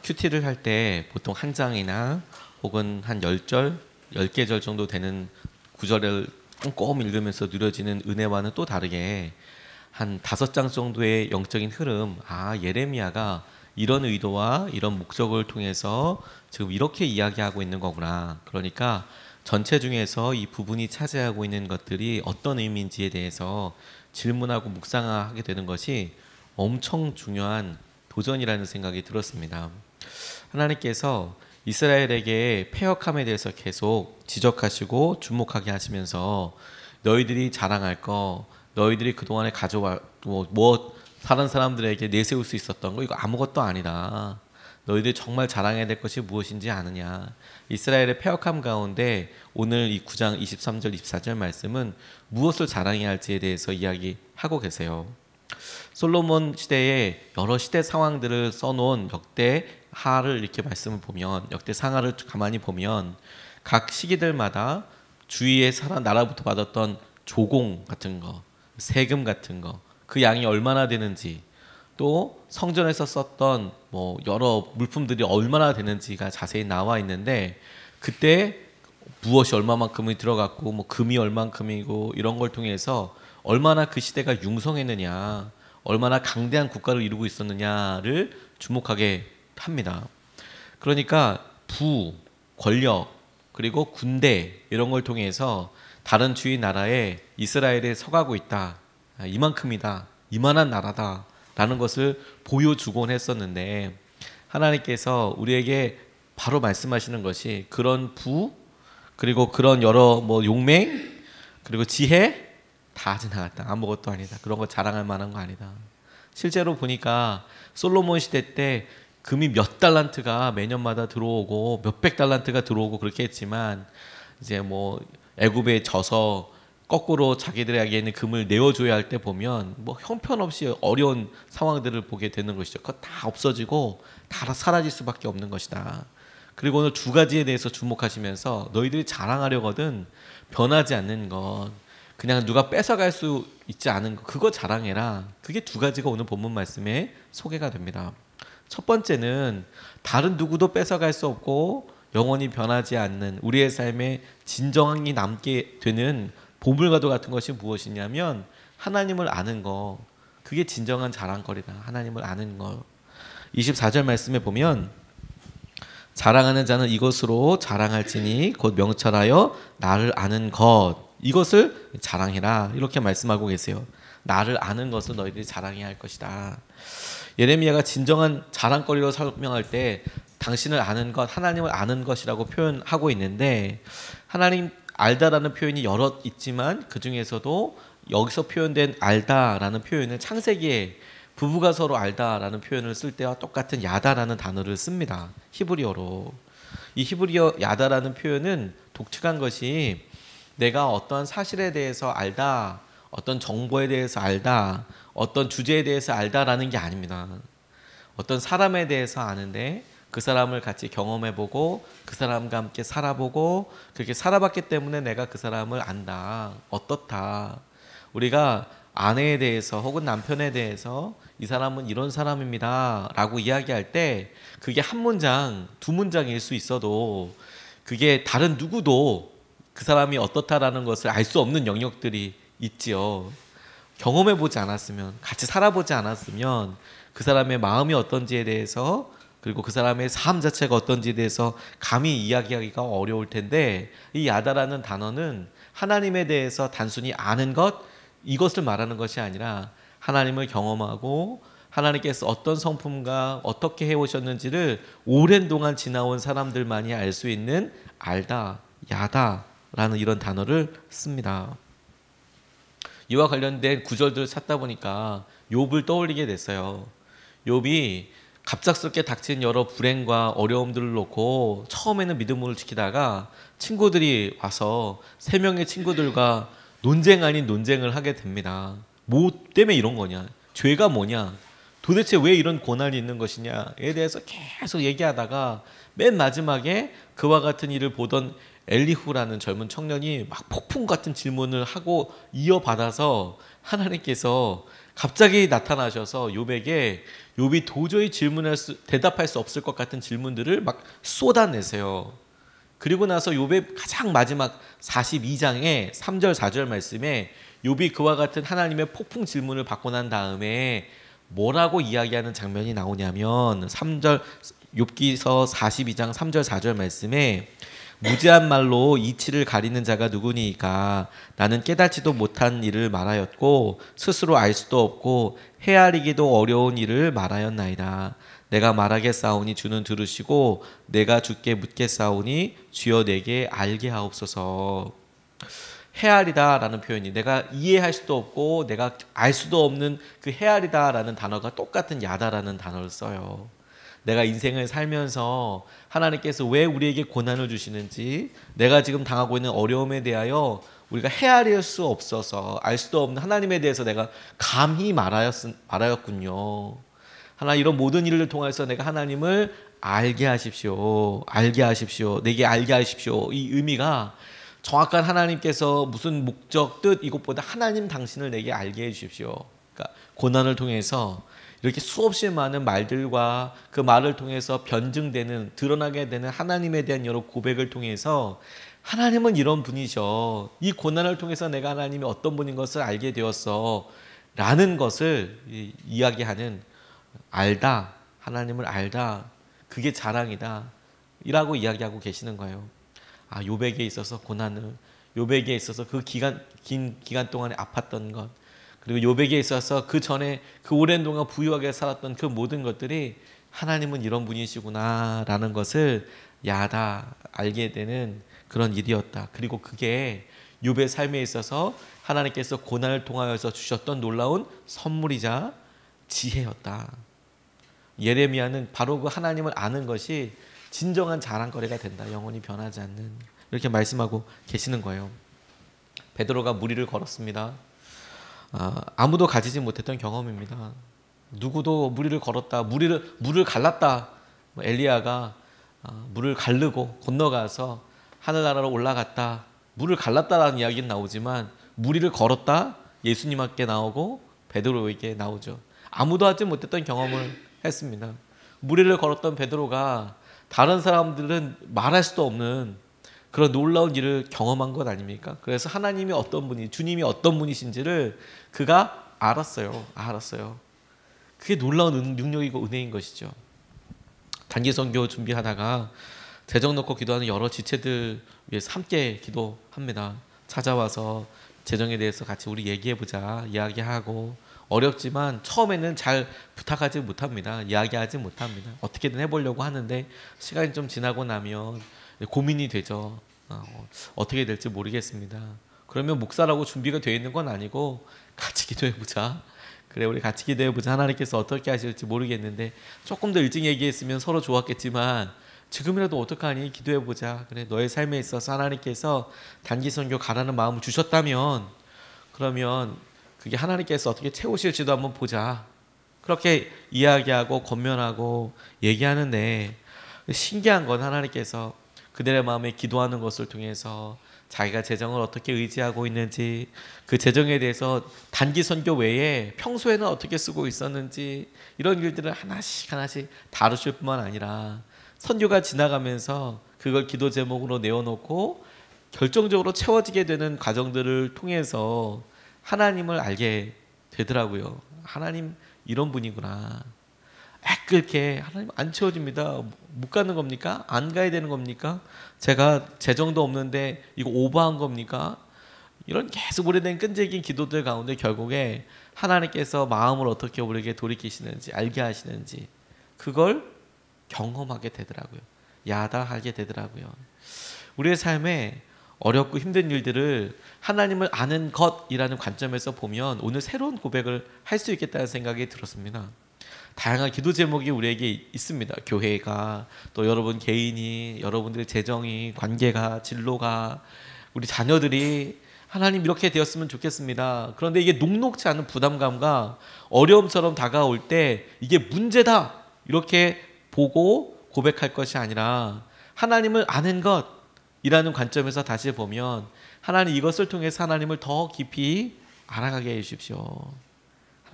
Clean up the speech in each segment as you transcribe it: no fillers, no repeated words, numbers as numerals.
큐티를 할 때 보통 한 장이나 혹은 한 10절, 10개절 정도 되는 구절을 꼼꼼히 읽으면서 누려지는 은혜와는 또 다르게 한 5장 정도의 영적인 흐름, 예레미야가 이런 의도와 이런 목적을 통해서 지금 이렇게 이야기하고 있는 거구나. 그러니까 전체 중에서 이 부분이 차지하고 있는 것들이 어떤 의미인지에 대해서 질문하고 묵상하게 되는 것이 엄청 중요한 도전이라는 생각이 들었습니다. 하나님께서 이스라엘에게 패역함에 대해서 계속 지적하시고 주목하게 하시면서 너희들이 자랑할 거, 너희들이 그동안에 가져와 다른 사람들에게 내세울 수 있었던 거 이거 아무것도 아니다. 너희들이 정말 자랑해야 될 것이 무엇인지 아느냐. 이스라엘의 패역함 가운데 오늘 이 9장 23절 24절 말씀은 무엇을 자랑해야 할지에 대해서 이야기하고 계세요. 솔로몬 시대의 여러 시대 상황들을 써놓은 역대하를 이렇게 말씀을 보면, 역대상하를 가만히 보면 각 시기들마다 주위의 나라부터 받았던 조공 같은 거, 세금 같은 거, 그 양이 얼마나 되는지, 또 성전에서 썼던 여러 물품들이 얼마나 되는지가 자세히 나와 있는데, 그때 무엇이 얼마만큼이 들어갔고 금이 얼만큼이고 이런 걸 통해서 얼마나 그 시대가 융성했느냐, 얼마나 강대한 국가를 이루고 있었느냐를 주목하게 합니다. 그러니까 권력, 그리고 군대 이런 걸 통해서 다른 주위 나라에 이스라엘에 서가고 있다, 이만큼이다, 이만한 나라다 라는 것을 보여주곤 했었는데, 하나님께서 우리에게 바로 말씀하시는 것이 그런 그리고 그런 여러 용맹, 그리고 지혜 다 지나갔다. 아무것도 아니다. 그런 거 자랑할 만한 거 아니다. 실제로 보니까 솔로몬 시대 때 금이 몇 달란트가 매년마다 들어오고 몇백 달란트가 들어오고 그렇게 했지만, 이제 애굽에 져서 거꾸로 자기들에게는 금을 내어줘야 할 때 보면 형편없이 어려운 상황들을 보게 되는 것이죠. 그거 다 없어지고 다 사라질 수밖에 없는 것이다. 그리고 오늘 두 가지에 대해서 주목하시면서 너희들이 자랑하려거든 변하지 않는 것, 그냥 누가 뺏어갈 수 있지 않은 것, 그거 자랑해라. 그게 두 가지가 오늘 본문 말씀에 소개가 됩니다. 첫 번째는 다른 누구도 뺏어갈 수 없고 영원히 변하지 않는 우리의 삶에 진정함이 남게 되는 보물과도 같은 것이 무엇이냐면 하나님을 아는 거, 그게 진정한 자랑거리다. 하나님을 아는 거. 24절 말씀에 보면 자랑하는 자는 이것으로 자랑할지니 곧 명철하여 나를 아는 것, 이것을 자랑해라, 이렇게 말씀하고 계세요. 나를 아는 것을 너희들이 자랑해야 할 것이다. 예레미야가 진정한 자랑거리로 설명할 때 당신을 아는 것, 하나님을 아는 것이라고 표현하고 있는데, 하나님 알다라는 표현이 여러 있지만 그 중에서도 여기서 표현된 알다라는 표현은 창세기에 부부가 서로 알다라는 표현을 쓸 때와 똑같은 야다라는 단어를 씁니다. 히브리어로. 이 히브리어 야다라는 표현은 독특한 것이 내가 어떤 사실에 대해서 알다, 어떤 정보에 대해서 알다, 어떤 주제에 대해서 알다라는 게 아닙니다. 어떤 사람에 대해서 아는데 그 사람을 같이 경험해보고 그 사람과 함께 살아보고 그렇게 살아봤기 때문에 내가 그 사람을 안다, 어떻다. 우리가 아내에 대해서 혹은 남편에 대해서 이 사람은 이런 사람입니다 라고 이야기할 때 그게 한 문장, 두 문장일 수 있어도 그게 다른 누구도 그 사람이 어떻다라는 것을 알 수 없는 영역들이 있지요. 경험해보지 않았으면, 같이 살아보지 않았으면 그 사람의 마음이 어떤지에 대해서, 그리고 그 사람의 삶 자체가 어떤지에 대해서 감히 이야기하기가 어려울 텐데, 이 야다라는 단어는 하나님에 대해서 단순히 아는 것, 이것을 말하는 것이 아니라 하나님을 경험하고 하나님께서 어떤 성품과 어떻게 해오셨는지를 오랜 동안 지나온 사람들만이 알 수 있는 알다, 야다라는 이런 단어를 씁니다. 이와 관련된 구절들을 찾다 보니까 욥을 떠올리게 됐어요. 욥이 갑작스럽게 닥친 여러 불행과 어려움들을 놓고 처음에는 믿음을 지키다가 친구들이 와서 3명의 친구들과 논쟁 아닌 논쟁을 하게 됩니다. 뭐 때문에 이런 거냐? 죄가 뭐냐? 도대체 왜 이런 고난이 있는 것이냐에 대해서 계속 얘기하다가 맨 마지막에 그와 같은 일을 보던 엘리후라는 젊은 청년이 막 폭풍 같은 질문을 하고 이어받아서 하나님께서 갑자기 나타나셔서 욥에게 욥이 도저히 대답할 수 없을 것 같은 질문들을 막 쏟아내세요. 그리고 나서 욥의 가장 마지막 42장의 3절 4절 말씀에 욥이 그와 같은 하나님의 폭풍 질문을 받고 난 다음에 뭐라고 이야기하는 장면이 나오냐면 3절 욥기서 42장 3절 4절 말씀에 무지한 말로 이치를 가리는 자가 누구니이까 나는 깨닫지도 못한 일을 말하였고 스스로 알 수도 없고 헤아리기도 어려운 일을 말하였나이다. 내가 말하겠사오니 주는 들으시고 내가 주께 묻겠사오니 주여 내게 알게 하옵소서. 헤아리다라는 표현이 내가 이해할 수도 없고 내가 알 수도 없는 그 헤아리다라는 단어가 똑같은 야다라는 단어를 써요. 내가 인생을 살면서 하나님께서 왜 우리에게 고난을 주시는지, 내가 지금 당하고 있는 어려움에 대하여 우리가 헤아릴 수 없어서 알 수도 없는 하나님에 대해서 내가 감히 말하였군요. 하나 이런 모든 일을 통해서 내가 하나님을 알게 하십시오. 알게 하십시오. 내게 알게 하십시오. 이 의미가 정확한 하나님께서 무슨 목적, 뜻 이것보다 하나님 당신을 내게 알게 해주십시오. 그러니까 고난을 통해서 이렇게 수없이 많은 말들과 그 말을 통해서 변증되는, 드러나게 되는 하나님에 대한 여러 고백을 통해서 하나님은 이런 분이셔. 이 고난을 통해서 내가 하나님이 어떤 분인 것을 알게 되었어. 라는 것을 이야기하는 알다, 하나님을 알다, 그게 자랑이다. 이라고 이야기하고 계시는 거예요. 욥에게 있어서 고난을, 욥에게 있어서 그 긴 기간 동안에 아팠던 것, 그리고 욥에게 있어서 그 전에 그 오랜 동안 부유하게 살았던 그 모든 것들이 하나님은 이런 분이시구나 라는 것을 야다 알게 되는 그런 일이었다. 그리고 그게 욥의 삶에 있어서 하나님께서 고난을 통하여서 주셨던 놀라운 선물이자 지혜였다. 예레미야는 바로 그 하나님을 아는 것이 진정한 자랑거리가 된다. 영원히 변하지 않는. 이렇게 말씀하고 계시는 거예요. 베드로가 무리를 걸었습니다. 아무도 가지지 못했던 경험입니다. 누구도 무리를 걸었다, 물을 갈랐다. 엘리야가 물을 가르고 건너가서 하늘나라로 올라갔다, 물을 갈랐다라는 이야기는 나오지만 무리를 걸었다 예수님께 나오고 베드로에게 나오죠. 아무도 하지 못했던 경험을 했습니다. 무리를 걸었던 베드로가 다른 사람들은 말할 수도 없는 그런 놀라운 일을 경험한 것 아닙니까? 그래서 하나님이 어떤 분이, 주님이 어떤 분이신지를 그가 알았어요. 그게 놀라운 능력이고 은혜인 것이죠. 단기 선교 준비하다가 재정 넣고 기도하는 여러 지체들 위해서 함께 기도합니다. 찾아와서 재정에 대해서 같이 우리 얘기해보자, 이야기하고, 어렵지만 처음에는 잘 부탁하지 못합니다. 이야기하지 못합니다. 어떻게든 해보려고 하는데 시간이 좀 지나고 나면 고민이 되죠. 어떻게 될지 모르겠습니다. 그러면 목사라고 준비가 되어 있는 건 아니고 같이 기도해보자. 그래, 우리 같이 기도해보자. 하나님께서 어떻게 하실지 모르겠는데 조금 더 일찍 얘기했으면 서로 좋았겠지만 지금이라도 어떡하니? 기도해보자. 그래, 너의 삶에 있어서 하나님께서 단기 선교 가라는 마음을 주셨다면 그러면 그게 하나님께서 어떻게 채우실지도 한번 보자. 그렇게 이야기하고 권면하고 얘기하는데 신기한 건 하나님께서 그들의 마음에 기도하는 것을 통해서 자기가 재정을 어떻게 의지하고 있는지, 그 재정에 대해서 단기 선교 외에 평소에는 어떻게 쓰고 있었는지, 이런 일들을 하나씩 다루실 뿐만 아니라 선교가 지나가면서 그걸 기도 제목으로 내어놓고 결정적으로 채워지게 되는 과정들을 통해서 하나님을 알게 되더라고요. 하나님 이런 분이구나. 애끓게 하나님 안 채워집니다. 못 가는 겁니까? 안 가야 되는 겁니까? 제가 재정도 없는데 이거 오버한 겁니까? 이런 계속 오래된 끈질긴 기도들 가운데 결국에 하나님께서 마음을 어떻게 우리에게 돌이키시는지, 알게 하시는지 그걸 경험하게 되더라고요. 야다하게 되더라고요. 우리의 삶에 어렵고 힘든 일들을 하나님을 아는 것이라는 관점에서 보면 오늘 새로운 고백을 할 수 있겠다는 생각이 들었습니다. 다양한 기도 제목이 우리에게 있습니다. 교회가, 또 여러분 개인이, 여러분들의 재정이, 관계가, 진로가, 우리 자녀들이 하나님 이렇게 되었으면 좋겠습니다. 그런데 이게 녹록지 않은 부담감과 어려움처럼 다가올 때 이게 문제다 이렇게 보고 고백할 것이 아니라 하나님을 아는 것이라는 관점에서 다시 보면 하나님 이것을 통해서 하나님을 더 깊이 알아가게 해 주십시오.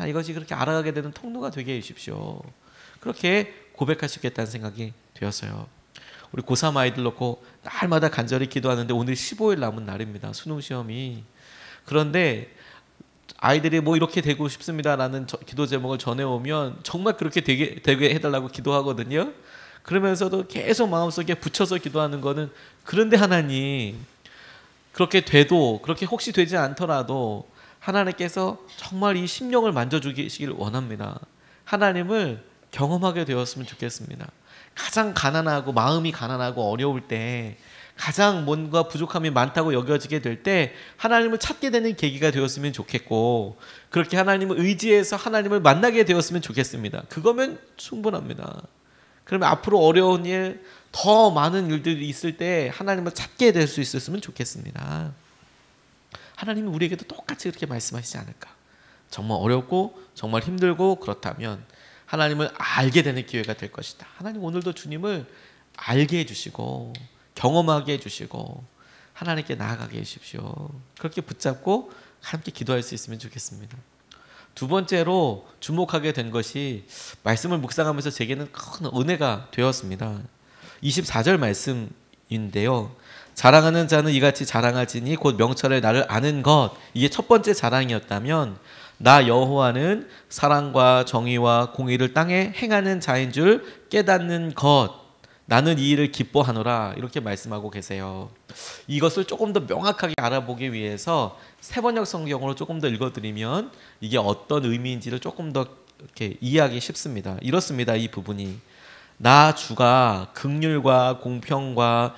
이것이 그렇게 알아가게 되는 통로가 되게 해주십시오. 그렇게 고백할 수 있겠다는 생각이 되었어요. 우리 고3 아이들 놓고 날마다 간절히 기도하는데 오늘 15일 남은 날입니다. 수능 시험이. 그런데 아이들이 뭐 이렇게 되고 싶습니다라는 기도 제목을 전해오면 정말 그렇게 되게 해달라고 기도하거든요. 그러면서도 계속 마음속에 붙여서 기도하는 거는, 그런데 하나님, 그렇게 돼도, 그렇게 혹시 되지 않더라도 하나님께서 정말 이 심령을 만져주시길 원합니다. 하나님을 경험하게 되었으면 좋겠습니다. 가장 가난하고 마음이 가난하고 어려울 때, 가장 뭔가 부족함이 많다고 여겨지게 될 때 하나님을 찾게 되는 계기가 되었으면 좋겠고, 그렇게 하나님을 의지해서 하나님을 만나게 되었으면 좋겠습니다. 그거면 충분합니다. 그러면 앞으로 어려운 일, 더 많은 일들이 있을 때 하나님을 찾게 될 수 있었으면 좋겠습니다. 하나님은 우리에게도 똑같이 그렇게 말씀하시지 않을까. 정말 어렵고 정말 힘들고 그렇다면 하나님을 알게 되는 기회가 될 것이다. 하나님 오늘도 주님을 알게 해주시고 경험하게 해주시고 하나님께 나아가게 해주십시오. 그렇게 붙잡고 함께 기도할 수 있으면 좋겠습니다. 두 번째로 주목하게 된 것이, 말씀을 묵상하면서 제게는 큰 은혜가 되었습니다. 24절 말씀인데요. 자랑하는 자는 이같이 자랑하지니 곧 명철의 나를 아는 것. 이게 첫 번째 자랑이었다면, 나 여호와는 사랑과 정의와 공의를 땅에 행하는 자인 줄 깨닫는 것. 나는 이 일을 기뻐하노라. 이렇게 말씀하고 계세요. 이것을 조금 더 명확하게 알아보기 위해서 세번역 성경으로 조금 더 읽어드리면 이게 어떤 의미인지를 조금 더 이렇게 이해하기 쉽습니다. 이렇습니다. 이 부분이, 나 주가 긍휼과 공평과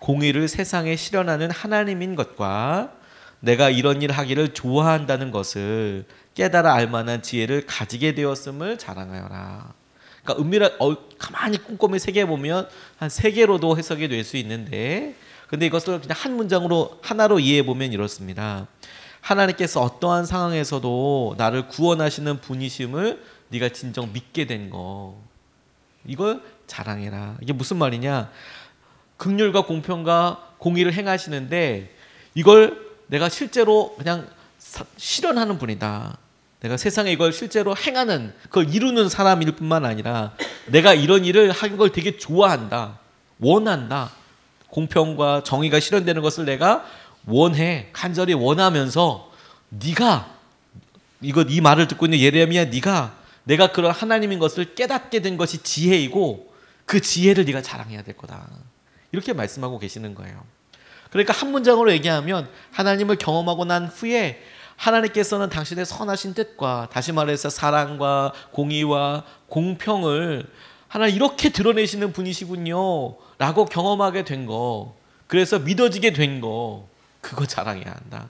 공의를 세상에 실현하는 하나님인 것과 내가 이런 일 하기를 좋아한다는 것을 깨달아 알만한 지혜를 가지게 되었음을 자랑하여라. 그러니까 가만히 꼼꼼히 새겨보면 한 3개로도 해석이 될 수 있는데, 근데 이것을 그냥 한 문장으로 하나로 이해해보면 이렇습니다. 하나님께서 어떠한 상황에서도 나를 구원하시는 분이심을 네가 진정 믿게 된 거, 이걸 자랑해라. 이게 무슨 말이냐, 긍휼과 공평과 공의를 행하시는데 이걸 내가 실제로 그냥 실현하는 분이다. 내가 세상에 이걸 실제로 행하는, 그걸 이루는 사람일 뿐만 아니라 내가 이런 일을 하는 걸 되게 좋아한다, 원한다. 공평과 정의가 실현되는 것을 내가 원해, 간절히 원하면서 네가 이 말을 듣고 있는 예레미야, 네가 내가 그런 하나님인 것을 깨닫게 된 것이 지혜이고 그 지혜를 네가 자랑해야 될 거다. 이렇게 말씀하고 계시는 거예요. 그러니까 한 문장으로 얘기하면, 하나님을 경험하고 난 후에 하나님께서는 당신의 선하신 뜻과, 다시 말해서 사랑과 공의와 공평을 하나님 이렇게 드러내시는 분이시군요 라고 경험하게 된 거, 그래서 믿어지게 된 거, 그거 자랑해야 한다.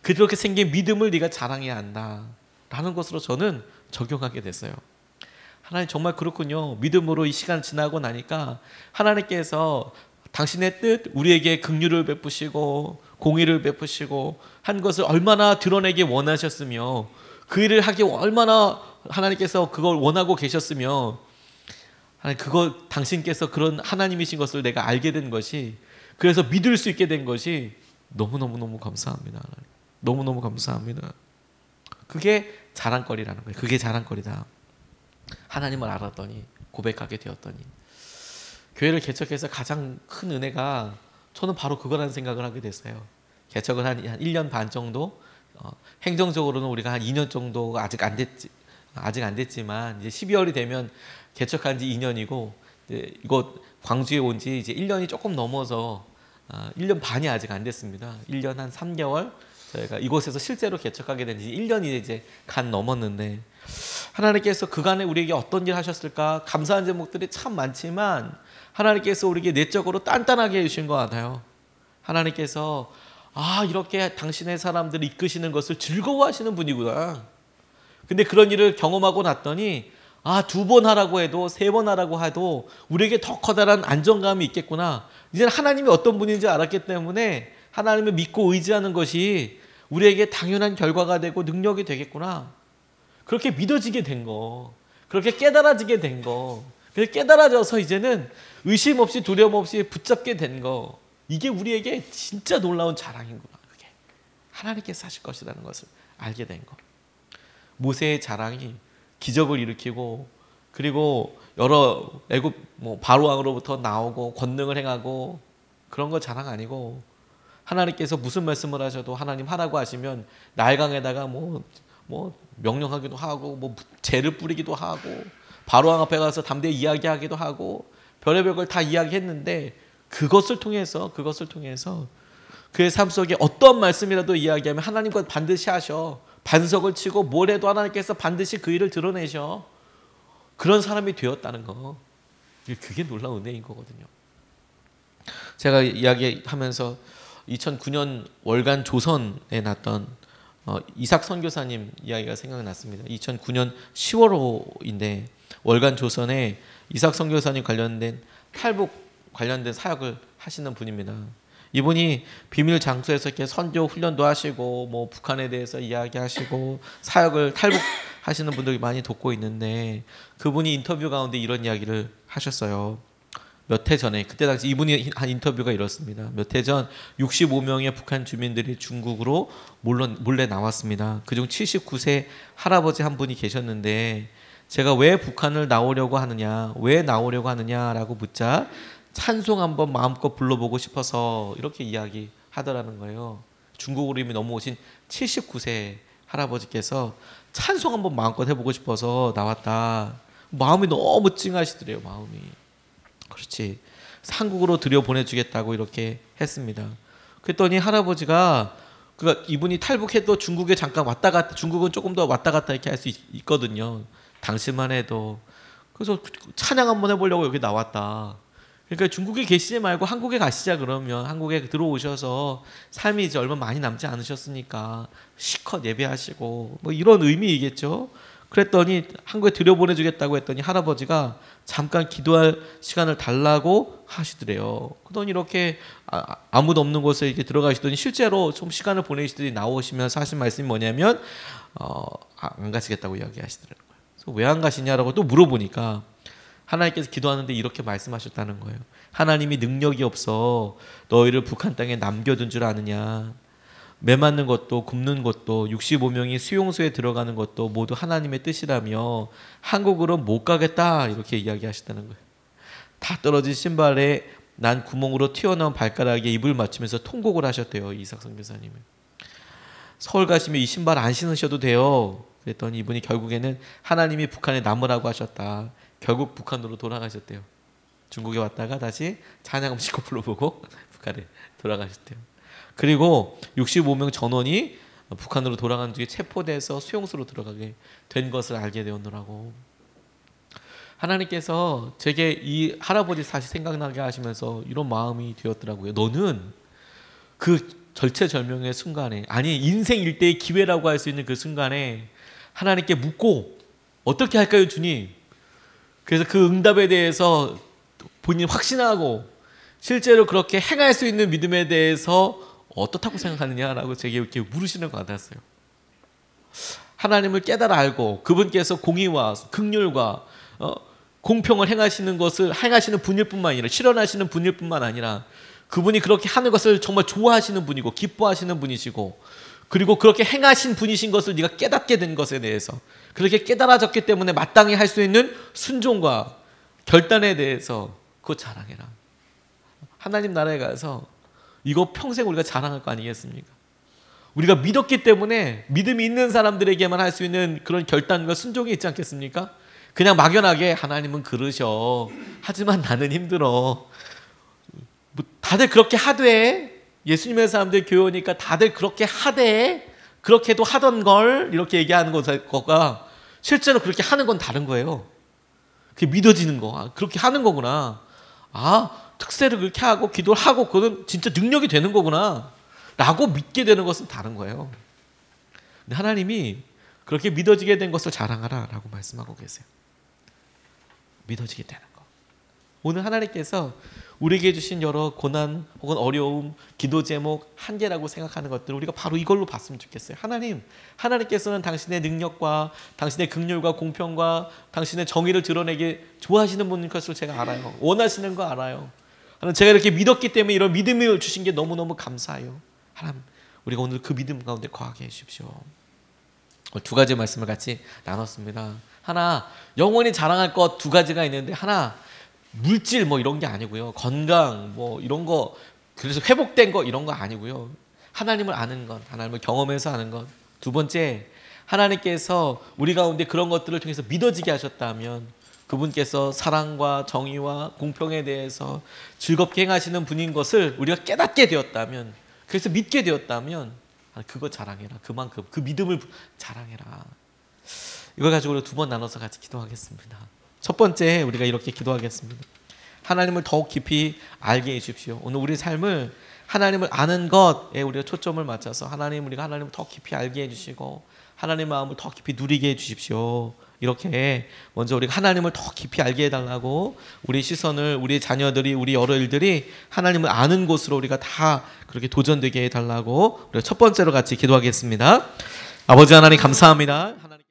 그렇게 생긴 믿음을 네가 자랑해야 한다 라는 것으로 저는 적용하게 됐어요. 하나님 정말 그렇군요. 믿음으로 이 시간 지나고 나니까 하나님께서 당신의 뜻, 우리에게 긍휼을 베푸시고 공의를 베푸시고 한 것을 얼마나 드러내기 원하셨으며, 그 일을 하기 얼마나 하나님께서 그걸 원하고 계셨으며, 하나님 그거 당신께서 그런 하나님이신 것을 내가 알게 된 것이, 그래서 믿을 수 있게 된 것이 너무너무 감사합니다. 너무너무 감사합니다. 그게 자랑거리라는 거예요. 그게 자랑거리다. 하나님을 알았더니, 고백하게 되었더니. 교회를 개척해서 가장 큰 은혜가, 저는 바로 그거라는 생각을 하게 됐어요. 개척은 한 1년 반 정도, 행정적으로는 우리가 한 2년 정도가 아직 안 됐지만 이제 12월이 되면 개척한 지 2년이고, 이곳 광주에 온 지 이제 1년이 조금 넘어서 1년 반이 아직 안 됐습니다. 1년 한 3개월 저희가 이곳에서 실제로 개척하게 된 지 1년이 이제 간 넘었는데, 하나님께서 그간에 우리에게 어떤 일 하셨을까, 감사한 제목들이 참 많지만 하나님께서 우리에게 내적으로 단단하게 해주신 것 같아요. 하나님께서 이렇게 당신의 사람들을 이끄시는 것을 즐거워하시는 분이구나. 근데 그런 일을 경험하고 났더니 2번 하라고 해도 3번 하라고 해도 우리에게 더 커다란 안정감이 있겠구나. 이제는 하나님이 어떤 분인지 알았기 때문에 하나님을 믿고 의지하는 것이 우리에게 당연한 결과가 되고 능력이 되겠구나. 그렇게 믿어지게 된 거, 그렇게 깨달아지게 된 거, 그래서 깨달아져서 이제는 의심 없이 두려움 없이 붙잡게 된 거, 이게 우리에게 진짜 놀라운 자랑이구나. 그게 하나님께서 하실 것이라는 것을 알게 된 거. 모세의 자랑이 기적을 일으키고 그리고 여러 애굽 바로 왕으로부터 나오고 권능을 행하고 그런 거 자랑 아니고 하나님께서 무슨 말씀을 하셔도 하나님 하라고 하시면 나일강에다가 명령하기도 하고 재를 뿌리기도 하고 바로 왕 앞에 가서 담대히 이야기하기도 하고 별의별 걸 다 이야기했는데 그것을 통해서 그의 삶 속에 어떤 말씀이라도 이야기하면 하나님과 반드시 하셔. 반석을 치고 뭘 해도 하나님께서 반드시 그 일을 드러내셔. 그런 사람이 되었다는 거. 그게 놀라운 은혜인 거거든요. 제가 이야기하면서 2009년 월간 조선에 났던 이삭 선교사님 이야기가 생각났습니다. 2009년 10월호인데 월간 조선에 이삭 선교사님 관련된 탈북 관련된 사역을 하시는 분입니다. 이분이 비밀 장소에서 이렇게 선교 훈련도 하시고 북한에 대해서 이야기하시고 사역을 탈북하시는 분들이 많이 돕고 있는데 그분이 인터뷰 가운데 이런 이야기를 하셨어요. 몇 해 전에 그때 당시 이분이 한 인터뷰가 이렇습니다. 몇 해 전 65명의 북한 주민들이 중국으로 몰래 나왔습니다. 그중 79세 할아버지 한 분이 계셨는데 제가 왜 북한을 나오려고 하느냐라고 묻자 찬송 한번 마음껏 불러보고 싶어서 이렇게 이야기하더라는 거예요. 중국으로 이미 넘어오신 79세 할아버지께서 찬송 한번 마음껏 해보고 싶어서 나왔다. 마음이 너무 찡하시더래요. 마음이. 그렇지. 한국으로 들여보내주겠다고 이렇게 했습니다. 그랬더니 할아버지가 이분이 탈북해도 중국에 잠깐 왔다 갔다, 중국은 조금 더 왔다 갔다 이렇게 할 수 있거든요. 당시만 해도. 그래서 찬양 한번 해보려고 여기 나왔다. 그러니까 중국에 계시지 말고 한국에 가시자. 그러면 한국에 들어오셔서 삶이 이제 얼마 많이 남지 않으셨으니까 실컷 예배하시고 이런 의미이겠죠. 그랬더니 한국에 들여보내주겠다고 했더니 할아버지가 잠깐 기도할 시간을 달라고 하시더래요. 그러더니 이렇게 아무도 없는 곳에 이렇게 들어가시더니 실제로 좀 시간을 보내시더니 나오시면서 하신 말씀이 뭐냐면 안 가시겠다고 이야기하시더라고요. 그래서 왜 안 가시냐라고 또 물어보니까 하나님께서 기도하는데 이렇게 말씀하셨다는 거예요. 하나님이 능력이 없어 너희를 북한 땅에 남겨둔 줄 아느냐. 매 맞는 것도 굽는 것도 65명이 수용소에 들어가는 것도 모두 하나님의 뜻이라며 한국으로 못 가겠다 이렇게 이야기하셨다는 거예요. 다 떨어진 신발에 난 구멍으로 튀어나온 발가락에 입을 맞추면서 통곡을 하셨대요. 이삭 선교사님은. 서울 가시면 이 신발 안 신으셔도 돼요. 그랬더니 이분이 결국에는 하나님이 북한에 남으라고 하셨다. 결국 북한으로 돌아가셨대요. 중국에 왔다가 다시 찬양 실컷 불러보고 북한에 돌아가셨대요. 그리고 65명 전원이 북한으로 돌아간 뒤에 체포돼서 수용소로 들어가게 된 것을 알게 되었노라고. 하나님께서 제게 이 할아버지 사실 생각나게 하시면서 이런 마음이 되었더라고요. 너는 그 절체절명의 순간에, 아니 인생 일대의 기회라고 할 수 있는 그 순간에 하나님께 묻고 어떻게 할까요, 주님? 그래서 그 응답에 대해서 본인이 확신하고 실제로 그렇게 행할 수 있는 믿음에 대해서 어떻다고 생각하느냐라고 제게 이렇게 물으시는 것 같았어요. 하나님을 깨달아 알고 그분께서 공의와 긍휼과 공평을 행하시는 분일 뿐만 아니라 실현하시는 분일 뿐만 아니라 그분이 그렇게 하는 것을 정말 좋아하시는 분이고 기뻐하시는 분이시고 그리고 그렇게 행하신 분이신 것을 네가 깨닫게 된 것에 대해서 그렇게 깨달아졌기 때문에 마땅히 할 수 있는 순종과 결단에 대해서 그거 자랑해라. 하나님 나라에 가서 이거 평생 우리가 자랑할 거 아니겠습니까? 우리가 믿었기 때문에 믿음이 있는 사람들에게만 할 수 있는 그런 결단과 순종이 있지 않겠습니까? 그냥 막연하게 하나님은 그러셔. 하지만 나는 힘들어. 다들 그렇게 하되 예수님의 사람들 교회 오니까 다들 그렇게 하되 그렇게도 하던 걸 이렇게 얘기하는 것과 실제로 그렇게 하는 건 다른 거예요. 그게 믿어지는 거. 그렇게 하는 거구나. 특세를 그렇게 하고 기도를 하고 그건 진짜 능력이 되는 거구나 라고 믿게 되는 것은 다른 거예요. 근데 하나님이 그렇게 믿어지게 된 것을 자랑하라 라고 말씀하고 계세요. 믿어지게 되는 거. 오늘 하나님께서 우리에게 주신 여러 고난 혹은 어려움, 기도 제목, 한계라고 생각하는 것들을 우리가 바로 이걸로 봤으면 좋겠어요. 하나님께서는 당신의 능력과 당신의 긍휼과 공평과 당신의 정의를 드러내기 좋아하시는 분인 것을 제가 알아요. 원하시는 거 알아요. 제가 이렇게 믿었기 때문에 이런 믿음을 주신 게 너무너무 감사해요. 하나님, 우리가 오늘 그 믿음 가운데 거하게 해주십시오. 두 가지 말씀을 같이 나눴습니다. 하나, 영원히 자랑할 것 두 가지가 있는데, 하나 물질 뭐 이런 게 아니고요. 건강 뭐 이런 거, 그래서 회복된 거 이런 거 아니고요. 하나님을 아는 것, 하나님을 경험해서 아는 것. 두 번째, 하나님께서 우리 가운데 그런 것들을 통해서 믿어지게 하셨다면, 그분께서 사랑과 정의와 공평에 대해서 즐겁게 행하시는 분인 것을 우리가 깨닫게 되었다면, 그래서 믿게 되었다면, 그거 자랑해라. 그만큼 그 믿음을 자랑해라. 이걸 가지고 두 번 나눠서 같이 기도하겠습니다. 첫 번째, 우리가 이렇게 기도하겠습니다. 하나님을 더욱 깊이 알게 해주십시오. 오늘 우리 삶을 하나님을 아는 것에 우리가 초점을 맞춰서 우리가 하나님을 더 깊이 알게 해주시고 하나님의 마음을 더 깊이 누리게 해주십시오. 이렇게 먼저 우리가 하나님을 더 깊이 알게 해달라고, 우리 시선을, 우리 자녀들이, 우리 여러 일들이 하나님을 아는 곳으로 우리가 다 그렇게 도전되게 해달라고 우리가 첫 번째로 같이 기도하겠습니다. 아버지 하나님 감사합니다. 하나님